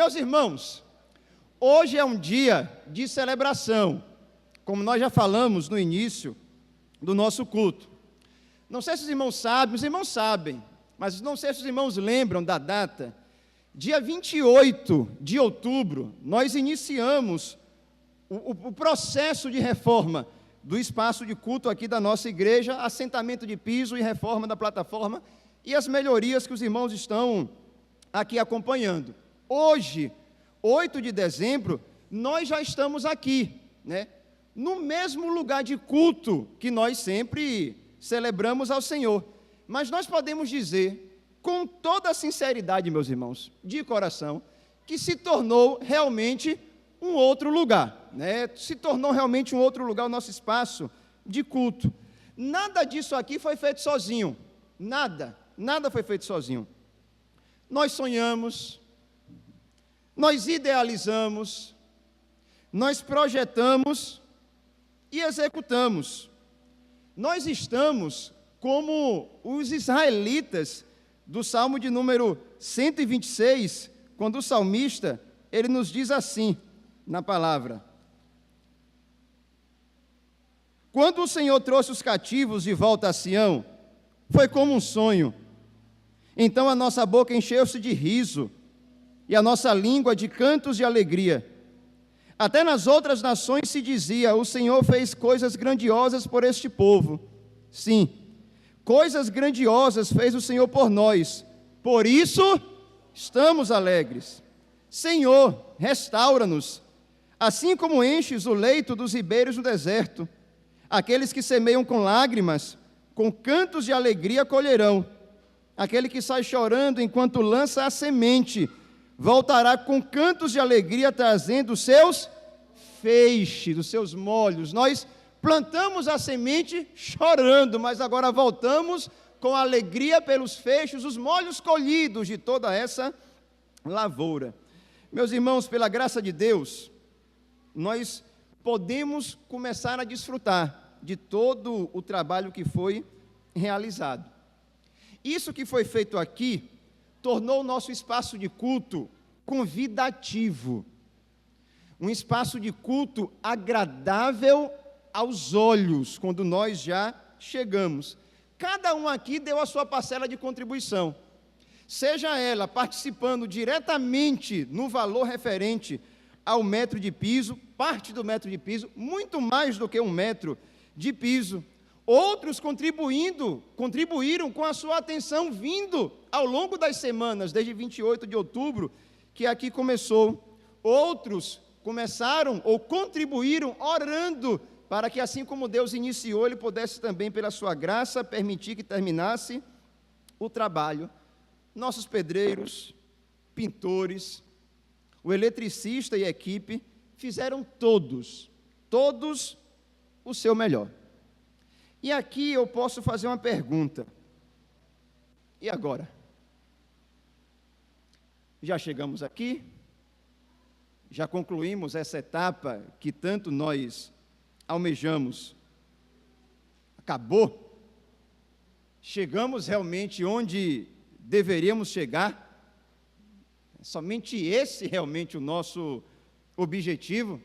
Meus irmãos, hoje é um dia de celebração, como nós já falamos no início do nosso culto. Não sei se os irmãos sabem, mas não sei se os irmãos lembram da data. Dia 28 de outubro, nós iniciamos o processo de reforma do espaço de culto aqui da nossa igreja, assentamento de piso e reforma da plataforma e as melhorias que os irmãos estão aqui acompanhando. Hoje, 8 de dezembro, nós já estamos aqui, no mesmo lugar de culto que nós sempre celebramos ao Senhor. Mas nós podemos dizer, com toda a sinceridade, meus irmãos, de coração, que se tornou realmente um outro lugar, se tornou realmente um outro lugar o nosso espaço de culto. Nada disso aqui foi feito sozinho, nada foi feito sozinho. Nós sonhamos, nós idealizamos, nós projetamos e executamos. Nós estamos como os israelitas do Salmo de número 126, quando o salmista, ele nos diz assim, na palavra: quando o Senhor trouxe os cativos de volta a Sião, foi como um sonho. Então a nossa boca encheu-se de riso, e a nossa língua de cantos de alegria. Até nas outras nações se dizia: o Senhor fez coisas grandiosas por este povo. Sim, coisas grandiosas fez o Senhor por nós, por isso estamos alegres. Senhor, restaura-nos, assim como enches o leito dos ribeiros no deserto. Aqueles que semeiam com lágrimas, com cantos de alegria colherão. Aquele que sai chorando enquanto lança a semente, voltará com cantos de alegria, trazendo os seus feixes, os seus molhos. Nós plantamos a semente chorando, mas agora voltamos com alegria pelos feixes, os molhos colhidos de toda essa lavoura. Meus irmãos, pela graça de Deus, nós podemos começar a desfrutar de todo o trabalho que foi realizado. Isso que foi feito aqui tornou o nosso espaço de culto convidativo, um espaço de culto agradável aos olhos, quando nós já chegamos. Cada um aqui deu a sua parcela de contribuição, seja ela participando diretamente no valor referente ao metro de piso, parte do metro de piso, muito mais do que 1 metro de piso. Outros contribuíram com a sua atenção vindo ao longo das semanas, desde 28 de outubro, que aqui começou. Outros começaram ou contribuíram orando, para que assim como Deus iniciou, Ele pudesse também, pela sua graça, permitir que terminasse o trabalho. Nossos pedreiros, pintores, o eletricista e a equipe fizeram todos o seu melhor. E aqui eu posso fazer uma pergunta. E agora? Já chegamos aqui? Já concluímos essa etapa que tanto nós almejamos? Acabou? Chegamos realmente onde deveríamos chegar? É somente esse realmente o nosso objetivo?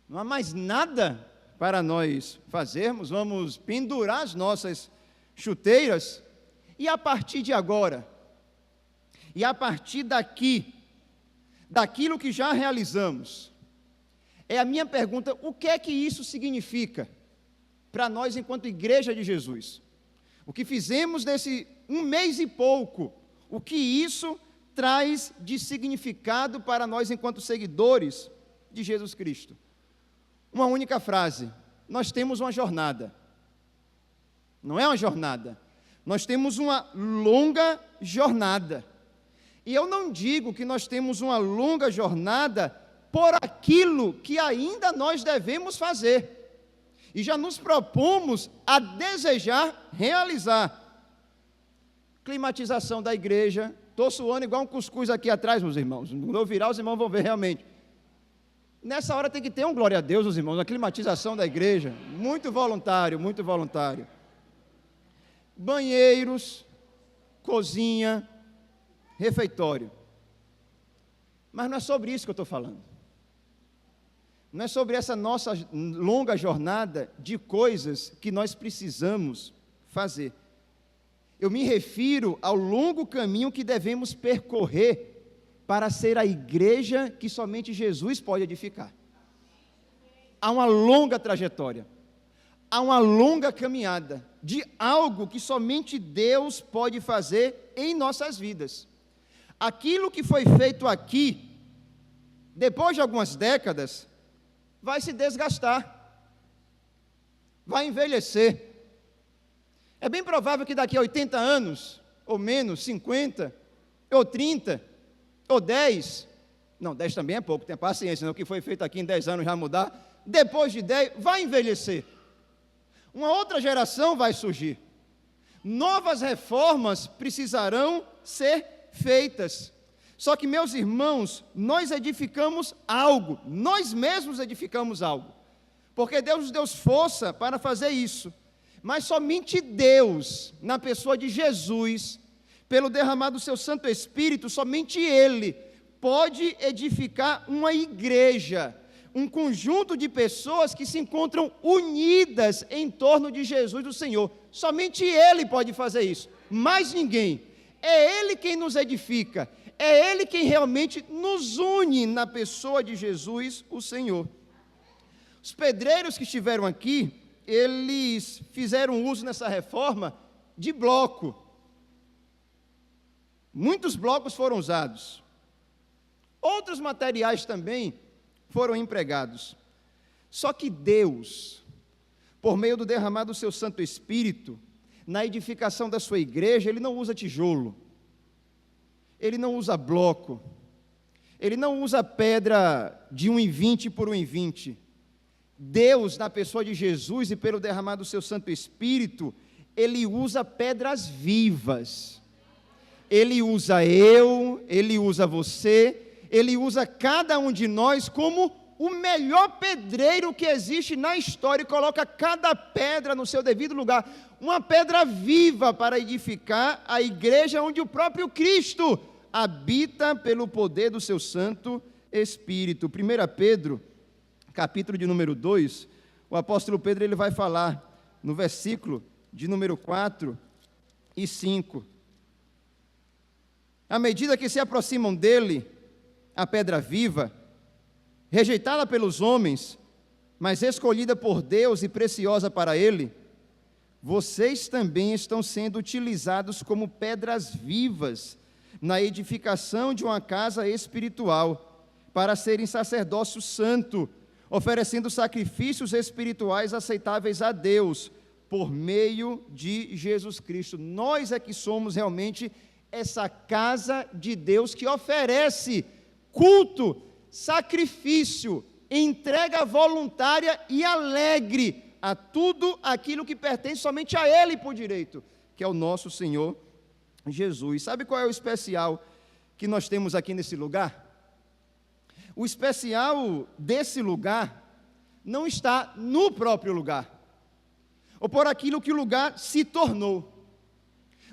Não há mais nada para nós fazermos? Vamos pendurar as nossas chuteiras? E a partir de agora? E a partir daqui, daquilo que já realizamos, é a minha pergunta: o que é que isso significa para nós enquanto Igreja de Jesus? O que fizemos nesse 1 mês e pouco, o que isso traz de significado para nós enquanto seguidores de Jesus Cristo? Uma única frase: nós temos uma jornada. Não é uma jornada, nós temos uma longa jornada. E eu não digo que nós temos uma longa jornada por aquilo que ainda nós devemos fazer, e já nos propomos a desejar realizar. Climatização da igreja. Estou suando igual um cuscuz aqui atrás, meus irmãos. Quando eu virar, os irmãos vão ver realmente. Nessa hora tem que ter um glória a Deus, os irmãos, na climatização da igreja. Muito voluntário, muito voluntário. Banheiros, cozinha, refeitório. Mas não é sobre isso que eu estou falando. Não é sobre essa nossa longa jornada de coisas que nós precisamos fazer. Eu me refiro ao longo caminho que devemos percorrer para ser a igreja que somente Jesus pode edificar. Há uma longa trajetória, há uma longa caminhada de algo que somente Deus pode fazer em nossas vidas. Aquilo que foi feito aqui, depois de algumas décadas, vai se desgastar, vai envelhecer. É bem provável que daqui a 80 anos, ou menos, 50, ou 30, ou 10, não, 10 também é pouco, tenha paciência, não, o que foi feito aqui em 10 anos já mudar, depois de 10, vai envelhecer. Uma outra geração vai surgir. Novas reformas precisarão ser feitas. Só que, meus irmãos, nós edificamos algo, nós mesmos edificamos algo, porque Deus nos deu força para fazer isso, mas somente Deus, na pessoa de Jesus, pelo derramar do seu Santo Espírito, somente Ele pode edificar uma igreja, um conjunto de pessoas que se encontram unidas em torno de Jesus do Senhor. Somente Ele pode fazer isso, mais ninguém. É Ele quem nos edifica, é Ele quem realmente nos une na pessoa de Jesus, o Senhor. Os pedreiros que estiveram aqui, eles fizeram uso nessa reforma de bloco. Muitos blocos foram usados. Outros materiais também foram empregados. Só que Deus, por meio do derramar do seu Santo Espírito, na edificação da sua igreja, Ele não usa tijolo, Ele não usa bloco, Ele não usa pedra de 1,20 por 1,20. Deus, na pessoa de Jesus e pelo derramar do seu Santo Espírito, Ele usa pedras vivas. Ele usa eu, Ele usa você, Ele usa cada um de nós como o melhor pedreiro que existe na história e coloca cada pedra no seu devido lugar. Uma pedra viva para edificar a igreja onde o próprio Cristo habita pelo poder do seu Santo Espírito. 1 Pedro, capítulo de número 2, o apóstolo Pedro ele vai falar no versículo de número 4 e 5. À medida que se aproximam dele, a pedra viva, rejeitada pelos homens, mas escolhida por Deus e preciosa para Ele, vocês também estão sendo utilizados como pedras vivas na edificação de uma casa espiritual, para serem sacerdócio santo, oferecendo sacrifícios espirituais aceitáveis a Deus, por meio de Jesus Cristo. Nós é que somos realmente essa casa de Deus que oferece culto, sacrifício, entrega voluntária e alegre a tudo aquilo que pertence somente a Ele por direito, que é o nosso Senhor Jesus. Sabe qual é o especial que nós temos aqui nesse lugar? O especial desse lugar não está no próprio lugar, ou por aquilo que o lugar se tornou.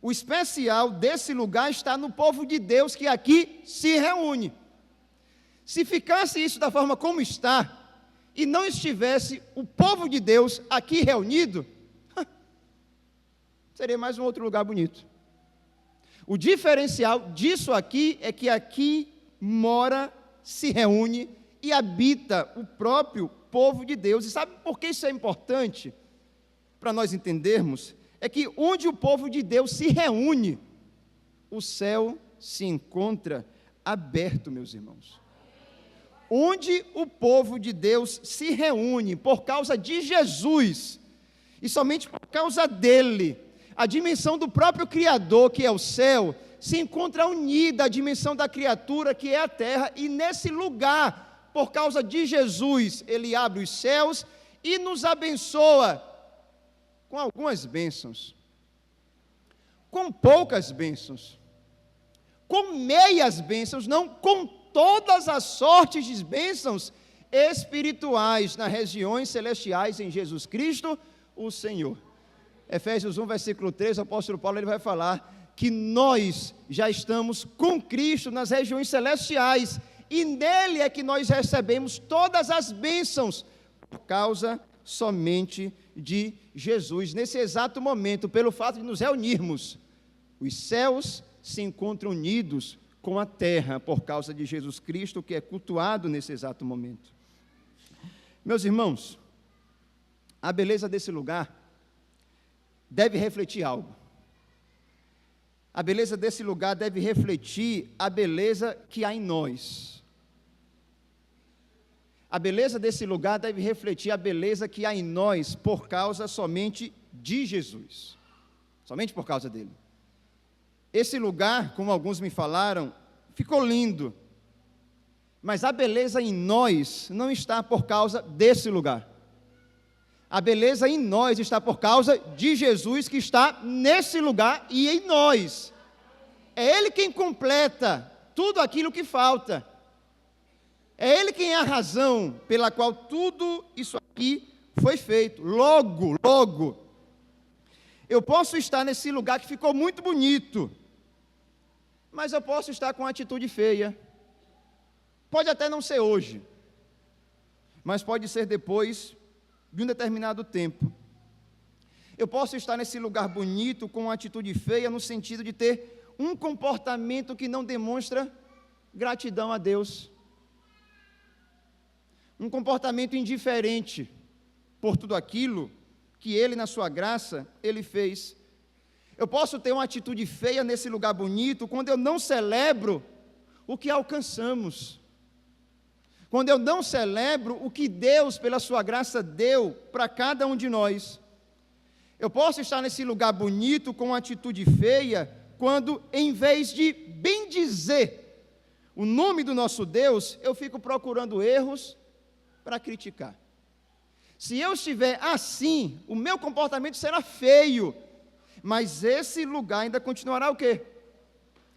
O especial desse lugar está no povo de Deus que aqui se reúne. Se ficasse isso da forma como está, e não estivesse o povo de Deus aqui reunido, seria mais um outro lugar bonito. O diferencial disso aqui é que aqui mora, se reúne e habita o próprio povo de Deus. E sabe por que isso é importante? Para nós entendermos, é que onde o povo de Deus se reúne, o céu se encontra aberto, meus irmãos. Onde o povo de Deus se reúne por causa de Jesus, e somente por causa dele, a dimensão do próprio Criador, que é o céu, se encontra unida à dimensão da criatura, que é a terra, e nesse lugar, por causa de Jesus, ele abre os céus e nos abençoa com algumas bênçãos, com poucas bênçãos, com meias bênçãos, não, com todas as sortes de bênçãos espirituais nas regiões celestiais em Jesus Cristo, o Senhor. Efésios 1, versículo 3, o apóstolo Paulo ele vai falar que nós já estamos com Cristo nas regiões celestiais, e nele é que nós recebemos todas as bênçãos, por causa somente de Jesus. Nesse exato momento, pelo fato de nos reunirmos, os céus se encontram unidos com a terra, por causa de Jesus Cristo, que é cultuado nesse exato momento. Meus irmãos, a beleza desse lugar deve refletir algo. A beleza desse lugar deve refletir a beleza que há em nós. A beleza desse lugar deve refletir a beleza que há em nós por causa somente de Jesus. Somente por causa dele. Esse lugar, como alguns me falaram, ficou lindo. Mas a beleza em nós não está por causa desse lugar. A beleza em nós está por causa de Jesus que está nesse lugar e em nós. É Ele quem completa tudo aquilo que falta. É Ele quem é a razão pela qual tudo isso aqui foi feito. Logo, eu posso estar nesse lugar que ficou muito bonito, mas eu posso estar com uma atitude feia. Pode até não ser hoje, mas pode ser depois de um determinado tempo. Eu posso estar nesse lugar bonito com uma atitude feia, no sentido de ter um comportamento que não demonstra gratidão a Deus. Um comportamento indiferente por tudo aquilo que Ele, na sua graça, Ele fez. Eu posso ter uma atitude feia nesse lugar bonito quando eu não celebro o que alcançamos. Quando eu não celebro o que Deus, pela sua graça, deu para cada um de nós. Eu posso estar nesse lugar bonito com uma atitude feia quando, em vez de bendizer o nome do nosso Deus, eu fico procurando erros para criticar. Se eu estiver assim, o meu comportamento será feio, mas esse lugar ainda continuará o quê?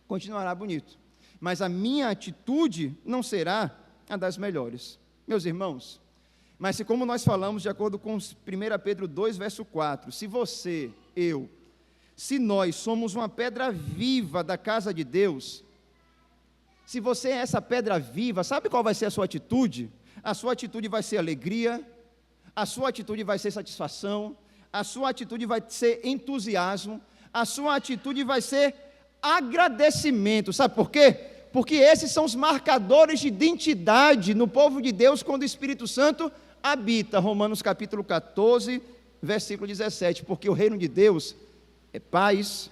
Continuará bonito. Mas a minha atitude não será a das melhores. Meus irmãos, mas se, como nós falamos, de acordo com 1 Pedro 2, verso 4, se você, se nós somos uma pedra viva da casa de Deus, se você é essa pedra viva, sabe qual vai ser a sua atitude? A sua atitude vai ser alegria, a sua atitude vai ser satisfação, a sua atitude vai ser entusiasmo, a sua atitude vai ser agradecimento. Sabe por quê? Porque esses são os marcadores de identidade no povo de Deus quando o Espírito Santo habita. Romanos capítulo 14, versículo 17. Porque o reino de Deus é paz,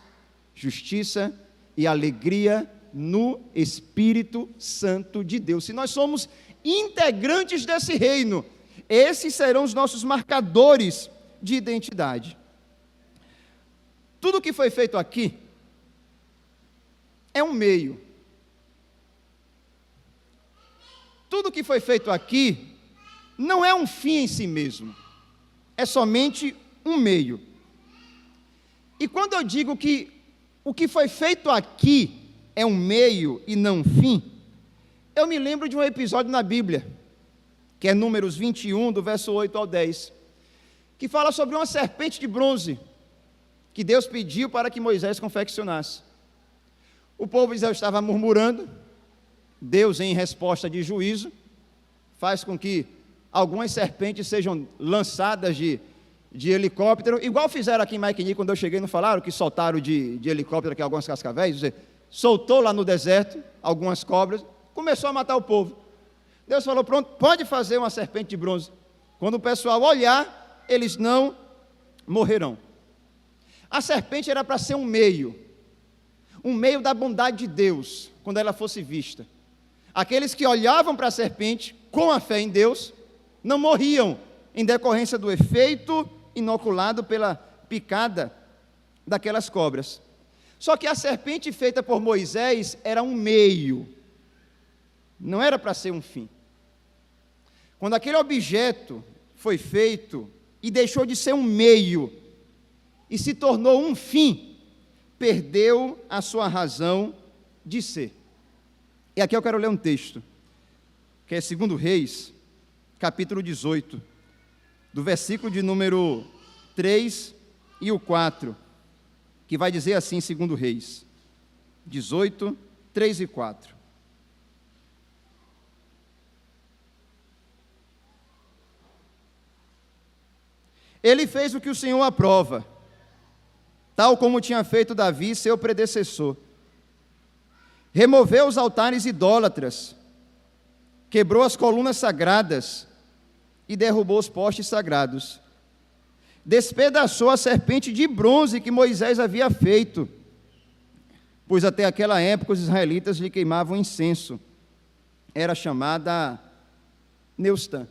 justiça e alegria no Espírito Santo de Deus. Se nós somos integrantes desse reino, esses serão os nossos marcadores de identidade. Tudo que foi feito aqui é um meio. Tudo que foi feito aqui não é um fim em si mesmo, é somente um meio. E quando eu digo que o que foi feito aqui é um meio e não um fim, eu me lembro de um episódio na Bíblia, que é Números 21, do verso 8 ao 10, que fala sobre uma serpente de bronze, que Deus pediu para que Moisés confeccionasse. O povo de Israel estava murmurando, Deus, em resposta de juízo, faz com que algumas serpentes sejam lançadas de helicóptero, igual fizeram aqui em Maiquini, quando eu cheguei, não falaram que soltaram de helicóptero aqui algumas cascavéis? Soltou lá no deserto algumas cobras, começou a matar o povo. Deus falou, pronto, pode fazer uma serpente de bronze. Quando o pessoal olhar, eles não morrerão. A serpente era para ser um meio da bondade de Deus, quando ela fosse vista. Aqueles que olhavam para a serpente com a fé em Deus, não morriam em decorrência do efeito inoculado pela picada daquelas cobras. Só que a serpente feita por Moisés era um meio, não era para ser um fim. Quando aquele objeto foi feito e deixou de ser um meio e se tornou um fim, perdeu a sua razão de ser. E aqui eu quero ler um texto, que é 2 Reis, capítulo 18, do versículo de número 3 e o 4, que vai dizer assim, 2 Reis 18, 3 e 4. Ele fez o que o Senhor aprova, tal como tinha feito Davi, seu predecessor. Removeu os altares idólatras, quebrou as colunas sagradas e derrubou os postes sagrados. Despedaçou a serpente de bronze que Moisés havia feito, pois até aquela época os israelitas lhe queimavam incenso. Era chamada Neustã.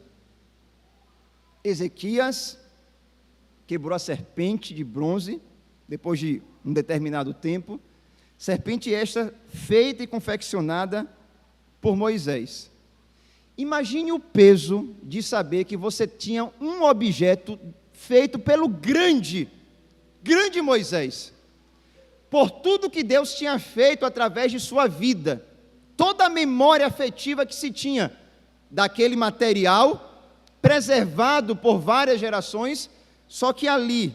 Ezequias quebrou a serpente de bronze, depois de um determinado tempo, serpente esta feita e confeccionada por Moisés. Imagine o peso de saber que você tinha um objeto feito pelo grande Moisés, por tudo que Deus tinha feito através de sua vida, toda a memória afetiva que se tinha daquele material, preservado por várias gerações, só que ali,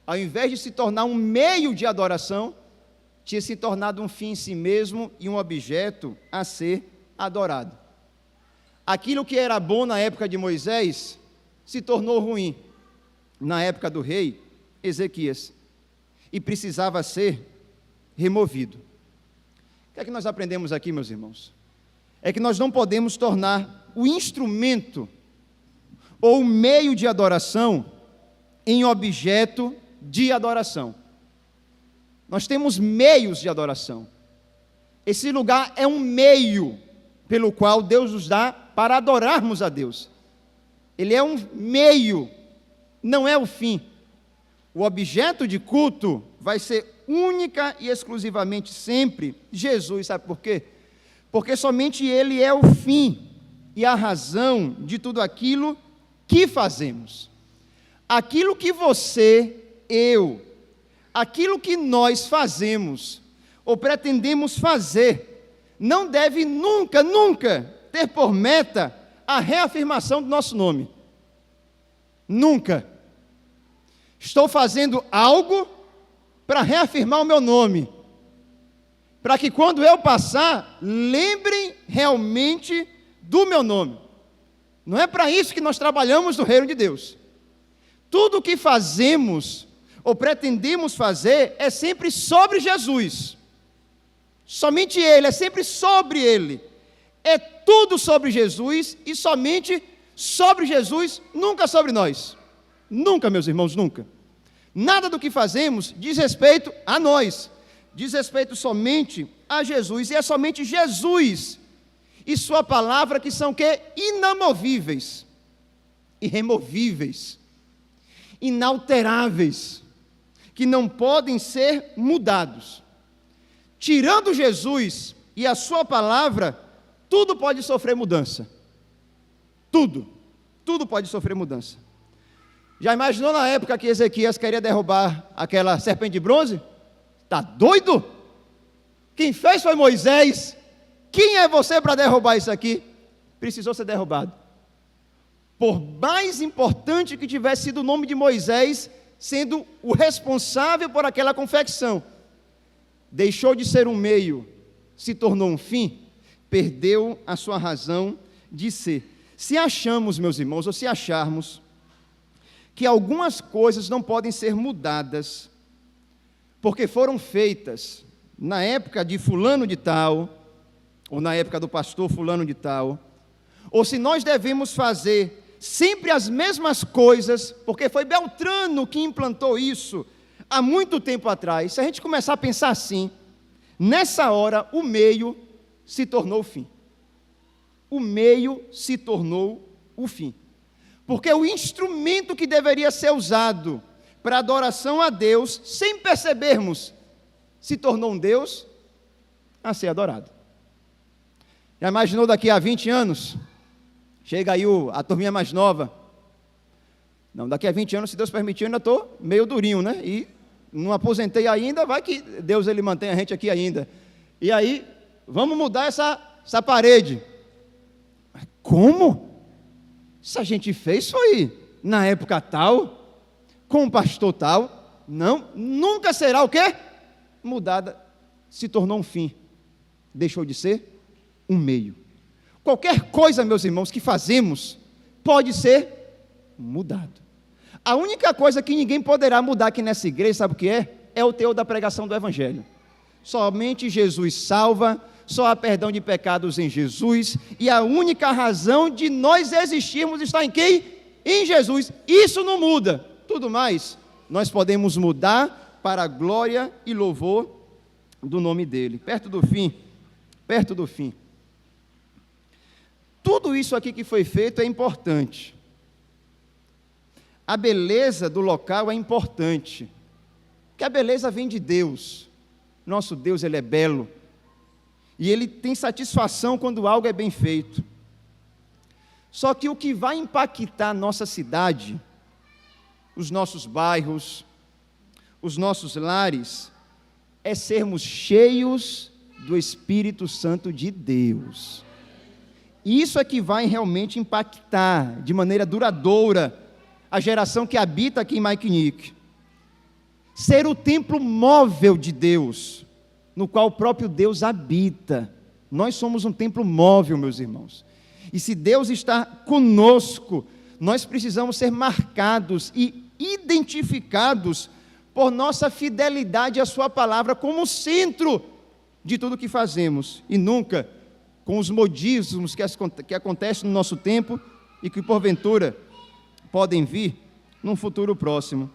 ao invés de se tornar um meio de adoração, tinha se tornado um fim em si mesmo e um objeto a ser adorado. Aquilo que era bom na época de Moisés, se tornou ruim na época do rei Ezequias, e precisava ser removido. O que é que nós aprendemos aqui, meus irmãos? É que nós não podemos tornar o instrumento ou o meio de adoração em objeto de adoração. Nós temos meios de adoração. Esse lugar é um meio pelo qual Deus nos dá para adorarmos a Deus. Ele é um meio, não é o fim. O objeto de culto vai ser única e exclusivamente sempre Jesus. Sabe por quê? Porque somente Ele é o fim e a razão de tudo aquilo que fazemos. Aquilo que você, eu, aquilo que nós fazemos ou pretendemos fazer, não deve nunca ter por meta a reafirmação do nosso nome. Nunca. Estou fazendo algo para reafirmar o meu nome, para que quando eu passar, lembrem realmente do meu nome. Não é para isso que nós trabalhamos no reino de Deus. Tudo o que fazemos ou pretendemos fazer é sempre sobre Jesus. Somente Ele, é sempre sobre Ele. É tudo sobre Jesus e somente sobre Jesus, nunca sobre nós. Nunca, meus irmãos, nunca. Nada do que fazemos diz respeito a nós. Diz respeito somente a Jesus. E é somente Jesus e sua palavra que são que inamovíveis, irremovíveis, inalteráveis, que não podem ser mudados. Tirando Jesus e a sua palavra, tudo pode sofrer mudança. Tudo pode sofrer mudança. Já imaginou na época que Ezequias queria derrubar aquela serpente de bronze? Está doido? Quem fez foi Moisés. Quem é você para derrubar isso aqui? Precisou ser derrubado. Por mais importante que tivesse sido o nome de Moisés, sendo o responsável por aquela confecção, deixou de ser um meio, se tornou um fim, perdeu a sua razão de ser. Se achamos, meus irmãos, ou se acharmos que algumas coisas não podem ser mudadas, porque foram feitas na época de fulano de tal, ou na época do pastor fulano de tal, ou se nós devemos fazer sempre as mesmas coisas, porque foi Beltrano que implantou isso há muito tempo atrás. Se a gente começar a pensar assim, nessa hora o meio se tornou o fim. O meio se tornou o fim. Porque o instrumento que deveria ser usado para adoração a Deus, sem percebermos, se tornou um Deus a ser adorado. Já imaginou daqui a 20 anos? Chega aí a turminha mais nova. Não, daqui a 20 anos, se Deus permitir, eu ainda estou meio durinho, né? E não aposentei ainda, vai que Deus ele mantém a gente aqui ainda. E aí, vamos mudar essa parede. Como? Se a gente fez foi na época tal, com o pastor tal. Não, nunca será o quê? Mudada, se tornou um fim. Deixou de ser um meio. Qualquer coisa, meus irmãos, que fazemos, pode ser mudado. A única coisa que ninguém poderá mudar aqui nessa igreja, sabe o que é? É o teor da pregação do Evangelho. Somente Jesus salva, só há perdão de pecados em Jesus, e a única razão de nós existirmos está em quem? Em Jesus. Isso não muda. Tudo mais, nós podemos mudar para a glória e louvor do nome dele. Perto do fim. Tudo isso aqui que foi feito é importante. A beleza do local é importante, porque a beleza vem de Deus. Nosso Deus, Ele é belo, e Ele tem satisfação quando algo é bem feito. Só que o que vai impactar a nossa cidade, os nossos bairros, os nossos lares, é sermos cheios do Espírito Santo de Deus. Isso é que vai realmente impactar de maneira duradoura a geração que habita aqui em Maikinique. Ser o templo móvel de Deus, no qual o próprio Deus habita. Nós somos um templo móvel, meus irmãos. E se Deus está conosco, nós precisamos ser marcados e identificados por nossa fidelidade à sua palavra como centro de tudo que fazemos, e nunca com os modismos que acontecem no nosso tempo e que porventura podem vir num futuro próximo.